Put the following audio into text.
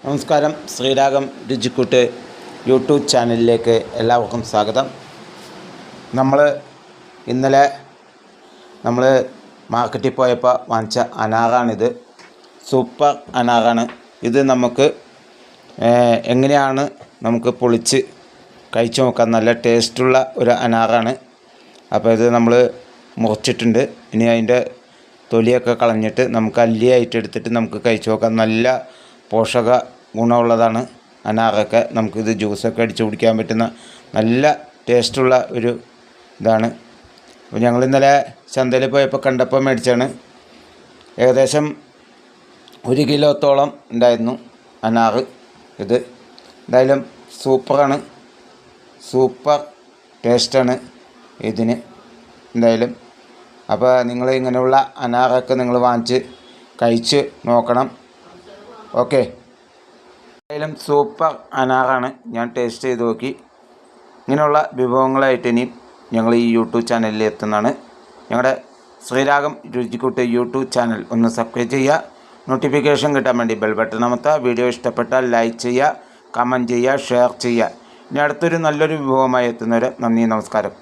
നമസ്കാരം. ശ്രീരാഗം രുചിക്കൂട്ട് യൂട്യൂബ് ചാനലിലേക്ക് എല്ലാവർക്കും സ്വാഗതം. ഇന്നലെ നമ്മൾ മാർക്കറ്റിൽ പോയപ്പോൾ വാങ്ങിച്ച അനാറാണിത്. സൂപ്പർ അനാറാണ് ഇത്. എങ്ങനെയാണ് നമുക്ക് പൊളിച്ച് കഴിച്ചു നോക്കാം. നല്ല ടേസ്റ്റുള്ള ഒരു അനാറാണ്. അപ്പോൾ ഇത് നമ്മൾ മുറിച്ചിട്ടുണ്ട്. ഇനി അതിൻ്റെ തൊലിയൊക്കെ കളഞ്ഞിട്ട് നമുക്ക് അല്ലിയായിട്ട് എടുത്തിട്ട് നമുക്ക് കഴിച്ചു നോക്കാം. നല്ല പോഷക ഗുണമുള്ളതാണ് അനാറൊക്കെ. നമുക്കിത് ജ്യൂസൊക്കെ അടിച്ച് കുടിക്കാൻ പറ്റുന്ന നല്ല ടേസ്റ്റുള്ള ഒരു ഇതാണ്. അപ്പോൾ ഞങ്ങൾ ഇന്നലെ ചന്തയിൽ പോയപ്പോൾ കണ്ടപ്പോൾ മേടിച്ചാണ്. ഏകദേശം 1 കിലോത്തോളം ഉണ്ടായിരുന്നു അനാറ്. ഇത് എന്തായാലും സൂപ്പറാണ്. സൂപ്പർ ടേസ്റ്റാണ് ഇതിന് എന്തായാലും. അപ്പോൾ നിങ്ങൾ ഇങ്ങനെയുള്ള അനാറൊക്കെ നിങ്ങൾ വാങ്ങിച്ച് കഴിച്ച് നോക്കണം. ഓക്കെ. എന്തായാലും സൂപ്പർ അനാറാണ്. ഞാൻ ടേസ്റ്റ് ചെയ്ത് നോക്കി. ഇങ്ങനെയുള്ള വിഭവങ്ങളായിട്ട് ഇനിയും ഞങ്ങൾ ഈ യൂട്യൂബ് ചാനലിൽ എത്തുന്നതാണ്. ഞങ്ങളുടെ ശ്രീരാഗം രുചിക്കൂട്ട് യൂട്യൂബ് ചാനൽ ഒന്ന് സബ്സ്ക്രൈബ് ചെയ്യുക. നോട്ടിഫിക്കേഷൻ കിട്ടാൻ വേണ്ടി ബെൽ ബട്ടൺ അമർത്തുക. വീഡിയോ ഇഷ്ടപ്പെട്ടാൽ ലൈക്ക് ചെയ്യുക, കമൻറ്റ് ചെയ്യുക, ഷെയർ ചെയ്യുക. ഇനി അടുത്തൊരു നല്ലൊരു വിഭവമായി എത്തുന്നവരെ നന്ദി, നമസ്കാരം.